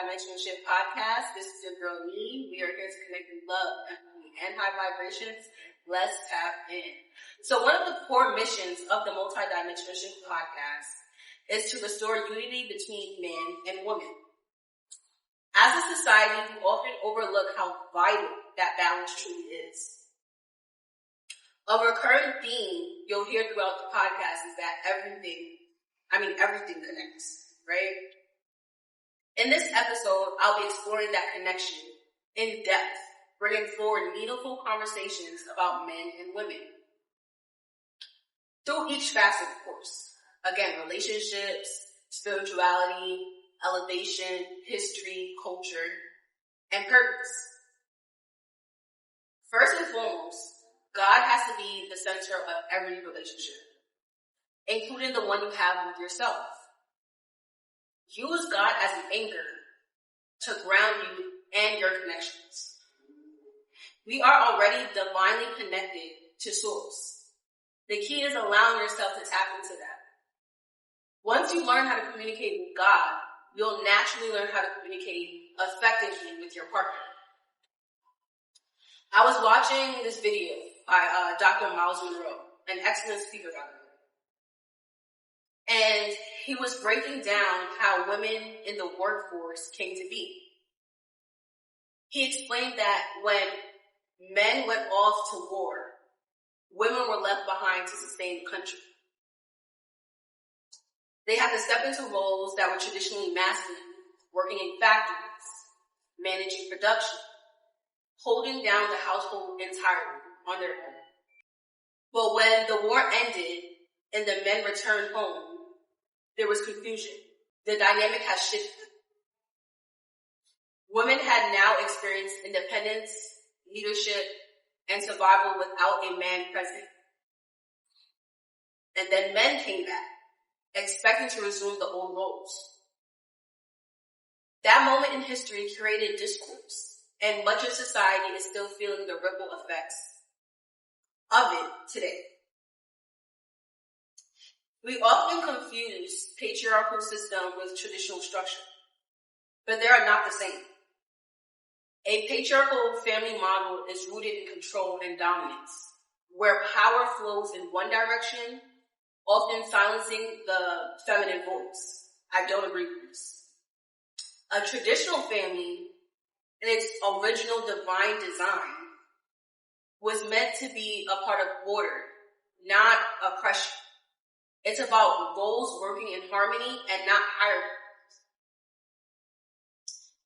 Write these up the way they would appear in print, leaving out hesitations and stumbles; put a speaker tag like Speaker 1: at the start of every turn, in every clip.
Speaker 1: Multidimensional Shift podcast. This is your girl Lee. We are here to connect in love, empathy, and high vibrations. Let's tap in. So one of the core missions of the Multidimensional Shift podcast is to restore unity between men and women. As a society, we often overlook how vital that balance truly is. A recurring theme you'll hear throughout the podcast is that everything connects, right? In this episode, I'll be exploring that connection in depth, bringing forward meaningful conversations about men and women. Through each facet, of course. Again, relationships, spirituality, elevation, history, culture, and purpose. First and foremost, God has to be the center of every relationship, including the one you have with yourself. Use God as an anchor to ground you and your connections. We are already divinely connected to Source. The key is allowing yourself to tap into that. Once you learn how to communicate with God, you'll naturally learn how to communicate effectively with your partner. I was watching this video by Dr. Miles Monroe, an excellent speaker, by the way. And he was breaking down how women in the workforce came to be. He explained that when men went off to war, women were left behind to sustain the country. They had to step into roles that were traditionally masculine, working in factories, managing production, holding down the household entirely on their own. But when the war ended and the men returned home, there was confusion. The dynamic has shifted. Women had now experienced independence, leadership, and survival without a man present. And then men came back, expecting to resume the old roles. That moment in history created discourse, and much of society is still feeling the ripple effects of it today. We often confuse patriarchal system with traditional structure, but they are not the same. A patriarchal family model is rooted in control and dominance, where power flows in one direction, often silencing the feminine voice. I don't agree with this. A traditional family, in its original divine design, was meant to be a part of order, not oppression. It's about roles working in harmony and not hierarchy.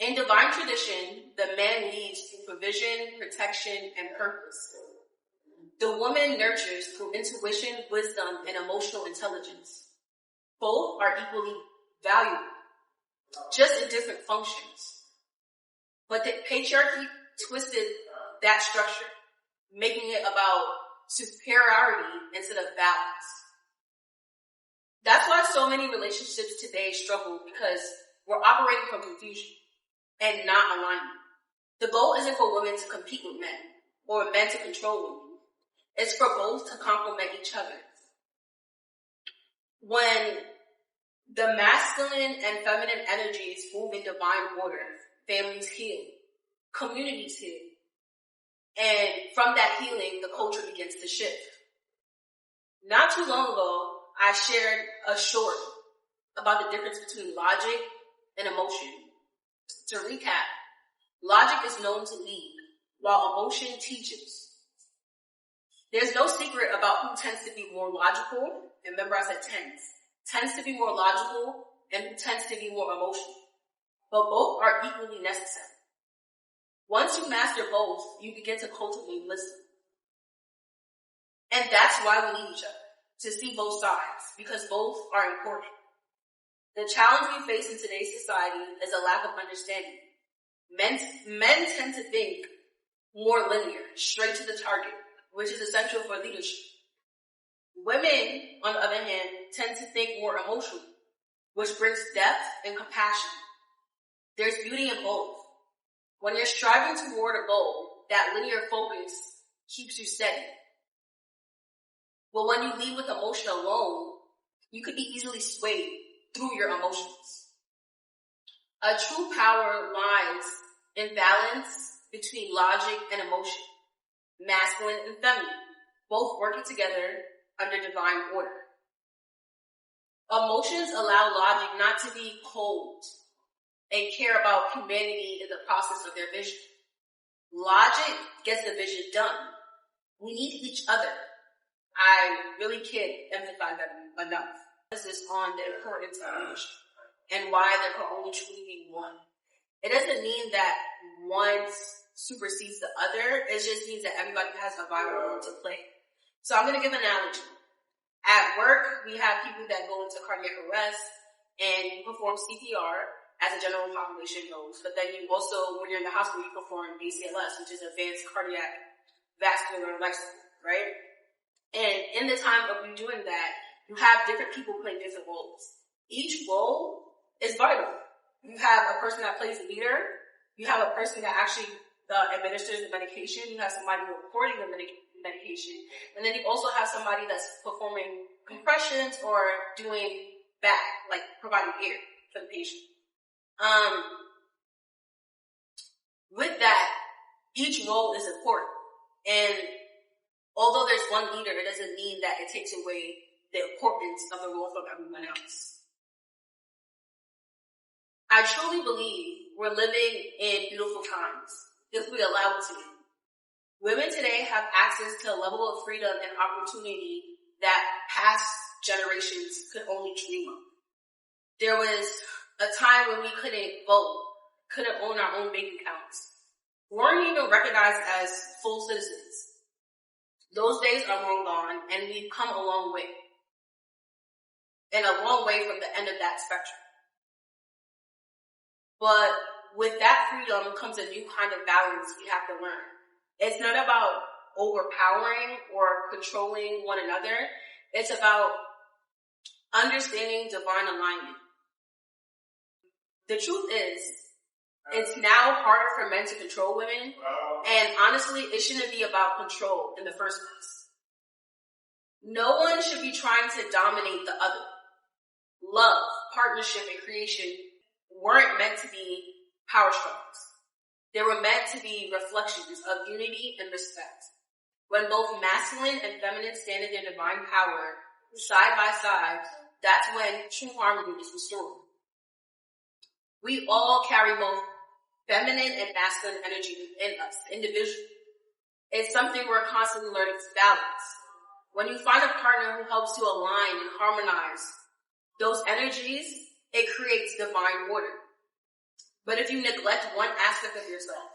Speaker 1: In divine tradition, the man leads through provision, protection, and purpose. The woman nurtures through intuition, wisdom, and emotional intelligence. Both are equally valuable, just in different functions. But the patriarchy twisted that structure, making it about superiority instead of balance. That's why so many relationships today struggle, because we're operating from confusion and not alignment. The goal isn't for women to compete with men or men to control women. It's for both to complement each other. When the masculine and feminine energies move in divine order, families heal, communities heal, and from that healing, the culture begins to shift. Not too long ago, I shared a short about the difference between logic and emotion. To recap, logic is known to lead, while emotion teaches. There's no secret about who tends to be more logical, and remember I said tends to be more logical, and who tends to be more emotional. But both are equally necessary. Once you master both, you begin to cultivate wisdom. And that's why we need each other, to see both sides, because both are important. The challenge we face in today's society is a lack of understanding. Men tend to think more linear, straight to the target, which is essential for leadership. Women, on the other hand, tend to think more emotionally, which brings depth and compassion. There's beauty in both. When you're striving toward a goal, that linear focus keeps you steady. But when you lead with emotion alone, you could be easily swayed through your emotions. A true power lies in balance between logic and emotion, masculine and feminine, both working together under divine order. Emotions allow logic not to be cold and care about humanity in the process of their vision. Logic gets the vision done. We need each other. I really can't emphasize that enough. This is on the importance of leadership and why there can only truly be one. It doesn't mean that one supersedes the other. It just means that everybody has a vital role to play. So I'm going to give an analogy. At work, we have people that go into cardiac arrest and you perform CPR as a general population knows. But then you also, when you're in the hospital, you perform ACLS, which is advanced cardiac vascular life support, right? And in the time of you doing that, you have different people playing different roles. Each role is vital. You have a person that plays the leader. You have a person that actually administers the medication. You have somebody reporting the medication. And then you also have somebody that's performing compressions or doing back, like providing air for the patient. With that, each role is important. And although there's one leader, it doesn't mean that it takes away the importance of the role from everyone else. I truly believe we're living in beautiful times, if we allow it to be. Women today have access to a level of freedom and opportunity that past generations could only dream of. There was a time when we couldn't vote, couldn't own our own bank accounts, weren't even recognized as full citizens. Those days are long gone, and we've come a long way. And a long way from the end of that spectrum. But with that freedom comes a new kind of balance we have to learn. It's not about overpowering or controlling one another. It's about understanding divine alignment. The truth is, it's now harder for men to control women, and honestly, it shouldn't be about control in the first place. No one should be trying to dominate the other. Love, partnership, and creation weren't meant to be power struggles. They were meant to be reflections of unity and respect. When both masculine and feminine stand in their divine power, side by side, that's when true harmony is restored. We all carry both feminine and masculine energy within us, individually. It's something we're constantly learning to balance. When you find a partner who helps you align and harmonize those energies, it creates divine order. But if you neglect one aspect of yourself,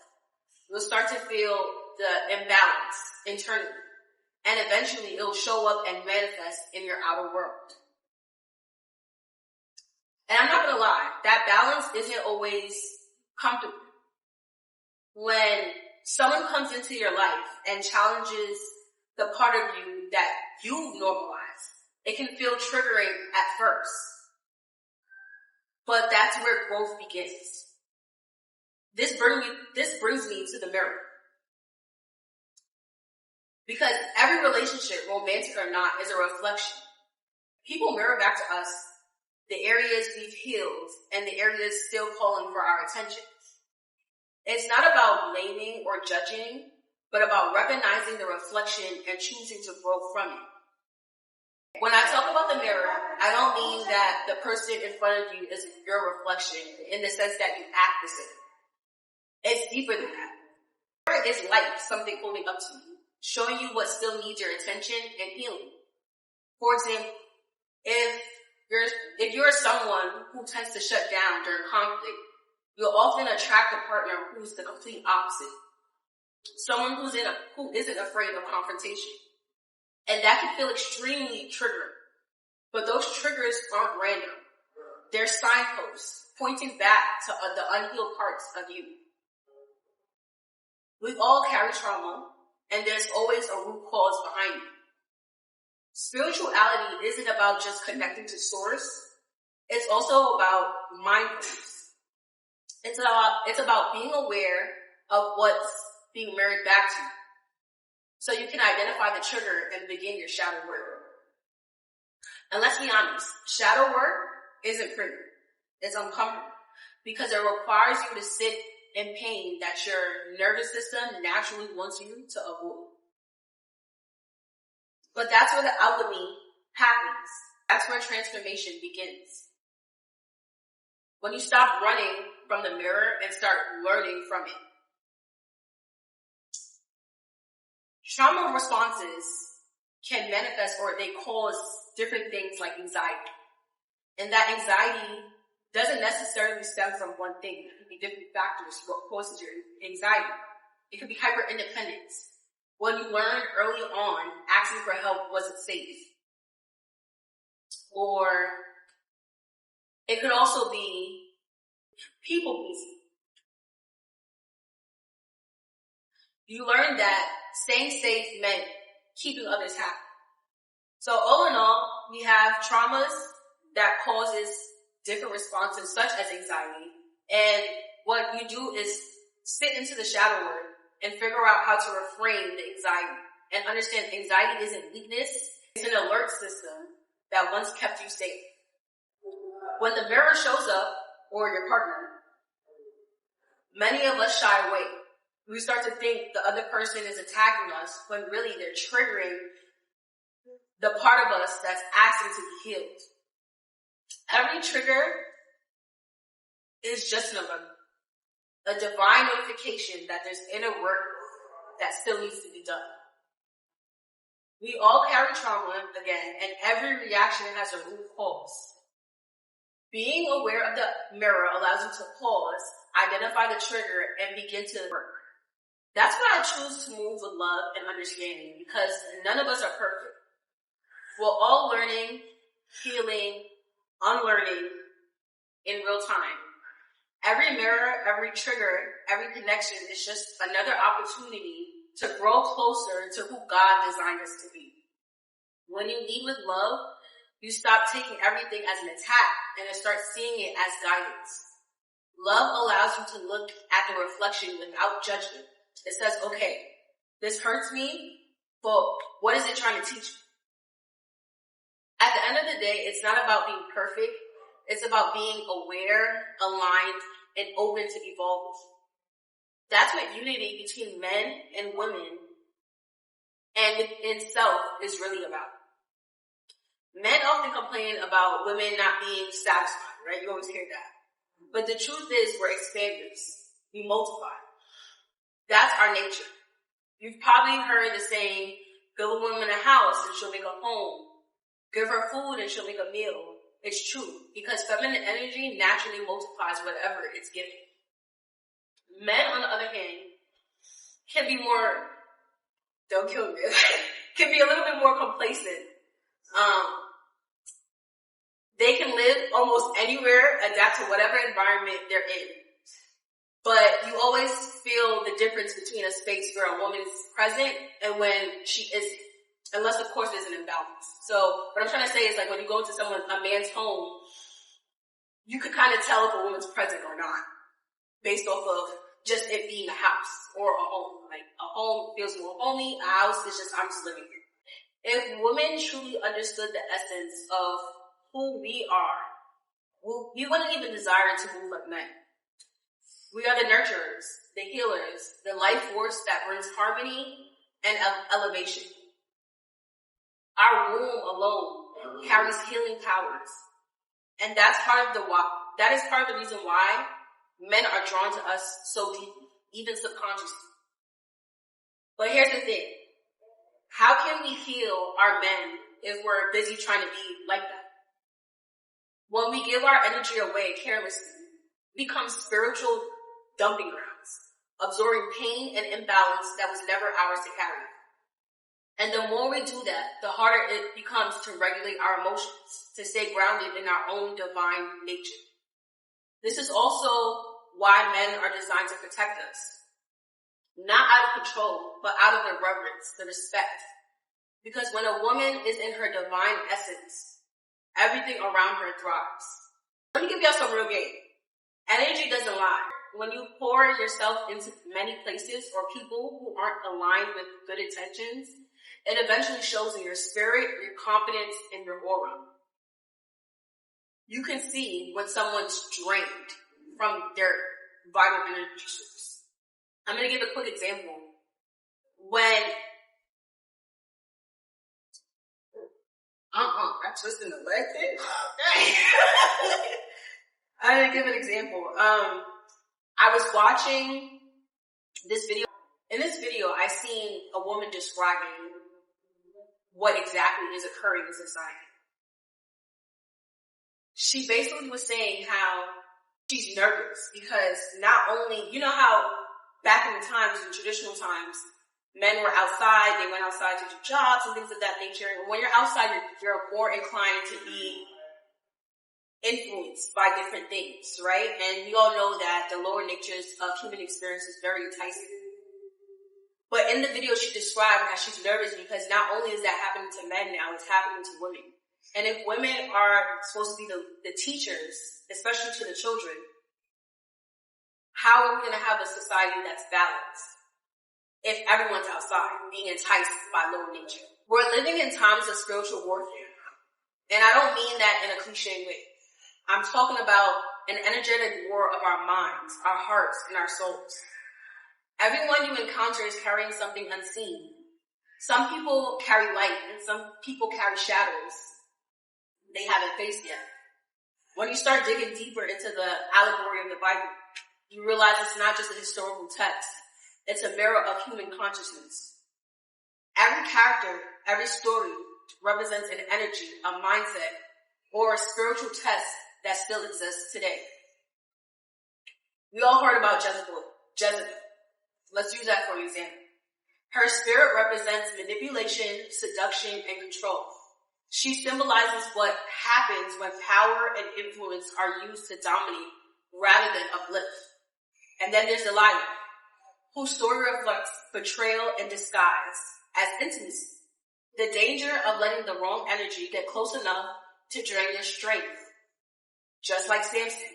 Speaker 1: you'll start to feel the imbalance internally. And eventually it'll show up and manifest in your outer world. And I'm not gonna lie, that balance isn't always comfortable. When someone comes into your life and challenges the part of you that you've normalized, it can feel triggering at first. But that's where growth begins. This brings me to the mirror. Because every relationship, romantic or not, is a reflection. People mirror back to us the areas we've healed and the areas still calling for our attention. It's not about blaming or judging, but about recognizing the reflection and choosing to grow from it. When I talk about the mirror, I don't mean that the person in front of you is your reflection in the sense that you act the same. It's deeper than that. The mirror is like something holding up to you, showing you what still needs your attention and healing. For example, if you're someone who tends to shut down during conflict, you'll often attract a partner who's the complete opposite. Someone who isn't afraid of confrontation. And that can feel extremely triggering. But those triggers aren't random. They're signposts pointing back to the unhealed parts of you. We all carry trauma, and there's always a root cause behind it. Spirituality isn't about just connecting to source. It's also about mindfulness. It's about being aware of what's being mirrored back to you, so you can identify the trigger and begin your shadow work. And let's be honest, shadow work isn't pretty. It's uncomfortable. because it requires you to sit in pain that your nervous system naturally wants you to avoid. But that's where the alchemy happens. That's where transformation begins. When you stop running from the mirror and start learning from it. Trauma responses can manifest, or they cause different things like anxiety. And that anxiety doesn't necessarily stem from one thing. It could be different factors what causes your anxiety. It could be hyper-independence. When you learned early on, asking for help wasn't safe. Or it could also be people-pleasing. You learned that staying safe meant keeping others happy. So all in all, we have traumas that causes different responses such as anxiety. And what you do is sit into the shadow work and figure out how to reframe the anxiety and understand anxiety isn't weakness. It's an alert system that once kept you safe. When the mirror shows up, or your partner, many of us shy away. We start to think the other person is attacking us when really they're triggering the part of us that's asking to be healed. Every trigger is just a divine notification that there's inner work that still needs to be done. We all carry trauma again, and every reaction has a root cause. Being aware of the mirror allows you to pause, identify the trigger, and begin to work. That's why I choose to move with love and understanding, because none of us are perfect. We're all learning, healing, unlearning in real time. Every mirror, every trigger, every connection is just another opportunity to grow closer to who God designed us to be. When you lead with love, you stop taking everything as an attack and start seeing it as guidance. Love allows you to look at the reflection without judgment. It says, okay, this hurts me, but what is it trying to teach me? At the end of the day, it's not about being perfect. It's about being aware, aligned, and open to evolve. That's what unity between men and women and within self is really about. Men often complain about women not being satisfied, right? You always hear that. But the truth is, we're expanders. We multiply. That's our nature. You've probably heard the saying, give a woman a house and she'll make a home. Give her food and she'll make a meal. It's true, because feminine energy naturally multiplies whatever it's given. Men, on the other hand, can be more, don't kill me, can be a little bit more complacent. They can live almost anywhere, adapt to whatever environment they're in. But you always feel the difference between a space where a woman is present and when she isn't. Unless, of course, there's an imbalance. So what I'm trying to say is, like, when you go into a man's home, you can kind of tell if a woman's present or not based off of just it being a house or a home. Like, a home feels more homey, a house is just, I'm just living here. If women truly understood the essence of who we are, we wouldn't even desire to move like men. We are the nurturers, the healers, the life force that brings harmony and elevation. Our womb alone carries healing powers. And that's part of the reason why men are drawn to us so deeply, even subconsciously. But here's the thing. How can we heal our men if we're busy trying to be like that? When we give our energy away carelessly, we become spiritual dumping grounds, absorbing pain and imbalance that was never ours to carry. And the more we do that, the harder it becomes to regulate our emotions, to stay grounded in our own divine nature. This is also why men are designed to protect us. Not out of control, but out of the reverence, the respect. Because when a woman is in her divine essence, everything around her thrives. Let me give y'all some real game. Energy doesn't lie. When you pour yourself into many places or people who aren't aligned with good intentions, it eventually shows in your spirit, your confidence, and your aura. You can see when someone's drained from their vital energy source. I'm going to give a quick example. When I twisted the leg thing. I'm going to give an example. I was watching this video. In this video, I seen a woman describing what exactly is occurring in society. She basically was saying how she's nervous because not only, you know how back in the times, in traditional times, men were outside, they went outside to do jobs and things of that nature. And when you're outside, you're more inclined to be influenced by different things, right? And we all know that the lower natures of human experience is very enticing. But in the video, she described how she's nervous because not only is that happening to men now, it's happening to women. And if women are supposed to be the teachers, especially to the children, how are we going to have a society that's balanced if everyone's outside being enticed by lower nature? We're living in times of spiritual warfare. And I don't mean that in a cliche way. I'm talking about an energetic war of our minds, our hearts, and our souls. Everyone you encounter is carrying something unseen. Some people carry light and some people carry shadows they haven't faced yet. When you start digging deeper into the allegory of the Bible, you realize it's not just a historical text. It's a mirror of human consciousness. Every character, every story represents an energy, a mindset, or a spiritual test that still exists today. We all heard about Jezebel. Let's use that for an example. Her spirit represents manipulation, seduction, and control. She symbolizes what happens when power and influence are used to dominate rather than uplift. And then there's Delilah, whose story reflects betrayal and disguise as intimacy. The danger of letting the wrong energy get close enough to drain your strength, just like Samson.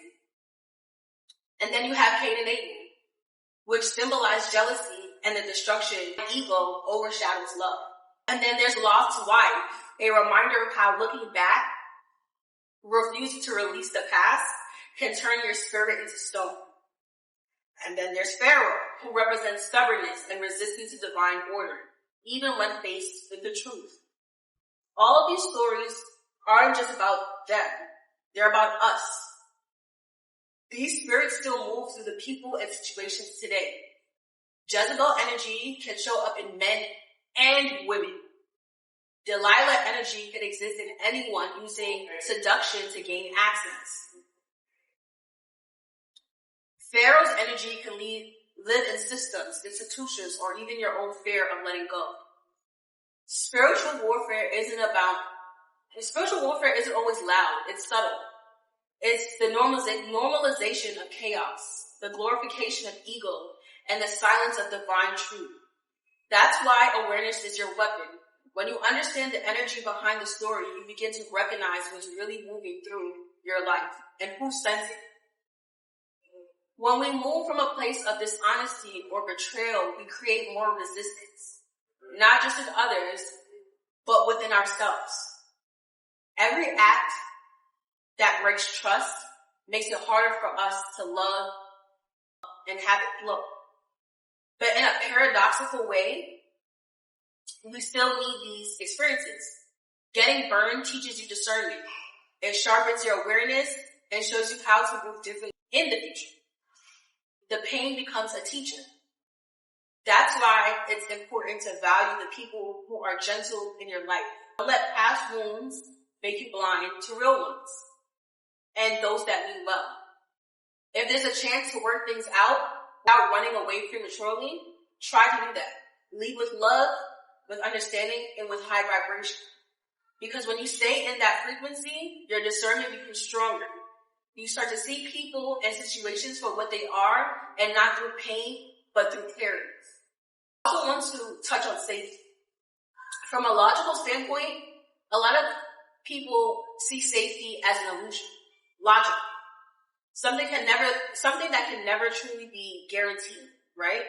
Speaker 1: And then you have Cain and Abel, which symbolize jealousy and the destruction of ego overshadows love. And then there's Lot's wife, a reminder of how looking back, refusing to release the past, can turn your spirit into stone. And then there's Pharaoh, who represents stubbornness and resistance to divine order, even when faced with the truth. All of these stories aren't just about them. They're about us. These spirits still move through the people and situations today. Jezebel energy can show up in men and women. Delilah energy can exist in anyone using seduction to gain access. Pharaoh's energy can live in systems, institutions, or even your own fear of letting go. Spiritual warfare isn't always loud, it's subtle. It's the normalization of chaos, the glorification of ego, and the silence of divine truth. That's why awareness is your weapon. When you understand the energy behind the story, you begin to recognize what's really moving through your life and who sent it. When we move from a place of dishonesty or betrayal, we create more resistance, not just with others, but within ourselves. Every act that breaks trust makes it harder for us to love and have it flow. But in a paradoxical way, we still need these experiences. Getting burned teaches you discernment. It sharpens your awareness and shows you how to move differently in the future. The pain becomes a teacher. That's why it's important to value the people who are gentle in your life. Don't let past wounds make you blind to real ones and those that mean well. If there's a chance to work things out without running away prematurely, try to do that. Lead with love, with understanding, and with high vibration. Because when you stay in that frequency, your discernment becomes stronger. You start to see people and situations for what they are and not through pain, but through clarity. I also want to touch on safety. From a logical standpoint, a lot of people see safety as an illusion. Logic. Something that can never truly be guaranteed, right?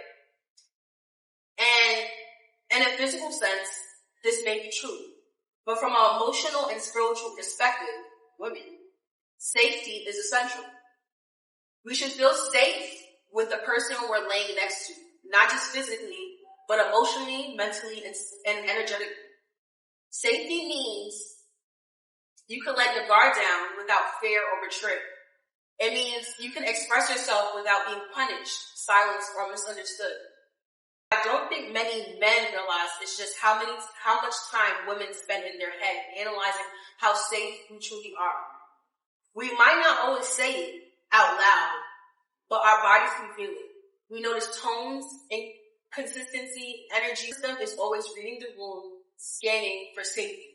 Speaker 1: And in a physical sense, this may be true. But from an emotional and spiritual perspective, women, safety is essential. We should feel safe with the person we're laying next to, not just physically, but emotionally, mentally, and energetically. Safety means you can let your guard down without fear or betrayal. It means you can express yourself without being punished, silenced, or misunderstood. I don't think many men realize it's just how much time women spend in their head analyzing how safe we truly are. We might not always say it out loud, but our bodies can feel it. We notice tones, inconsistency, energy. System is always reading the room, scanning for safety.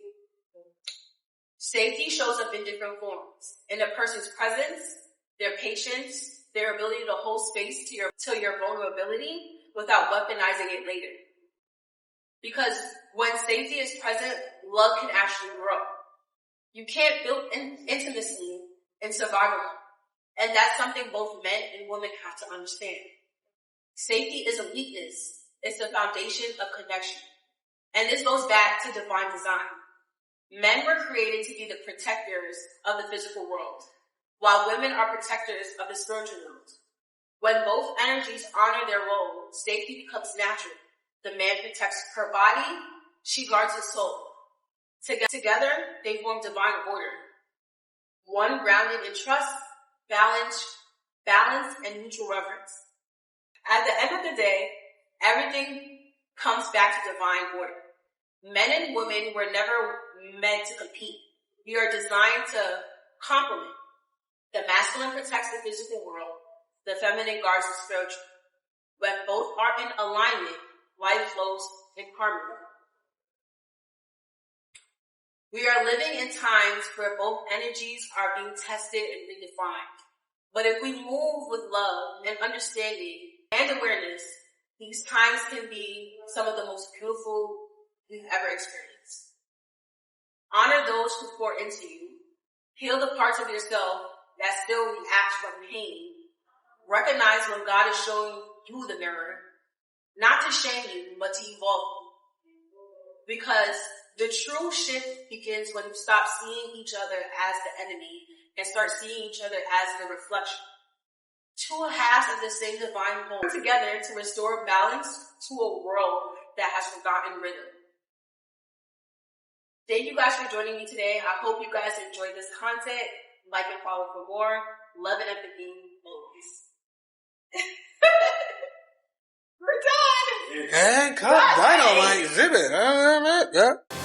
Speaker 1: Safety shows up in different forms. In a person's presence, their patience, their ability to hold space to your vulnerability without weaponizing it later. Because when safety is present, love can actually grow. You can't build intimacy in survival mode. And that's something both men and women have to understand. Safety is a weakness. It's the foundation of connection. And this goes back to divine design. Men were created to be the protectors of the physical world, while women are protectors of the spiritual world. When both energies honor their role, safety becomes natural. The man protects her body, she guards his soul. Together, they form divine order. One grounded in trust, balance, and mutual reverence. At the end of the day, everything comes back to divine order. Men and women were never meant to compete. We are designed to complement. The masculine protects the physical world. The feminine guards the spiritual. When both are in alignment, life flows in harmony. We are living in times where both energies are being tested and redefined. But if we move with love and understanding and awareness, these times can be some of the most beautiful we've ever experienced. Honor those who pour into you. Heal the parts of yourself that still react from pain. Recognize when God is showing you the mirror, not to shame you, but to evolve you. Because the true shift begins when you stop seeing each other as the enemy and start seeing each other as the reflection. Two halves of the same divine whole together to restore balance to a world that has forgotten rhythm. Thank you guys for joining me today. I hope you guys enjoyed this content. Like and follow for more. Love and empathy always. We're done.
Speaker 2: And cut dynamite exhibit. Yeah.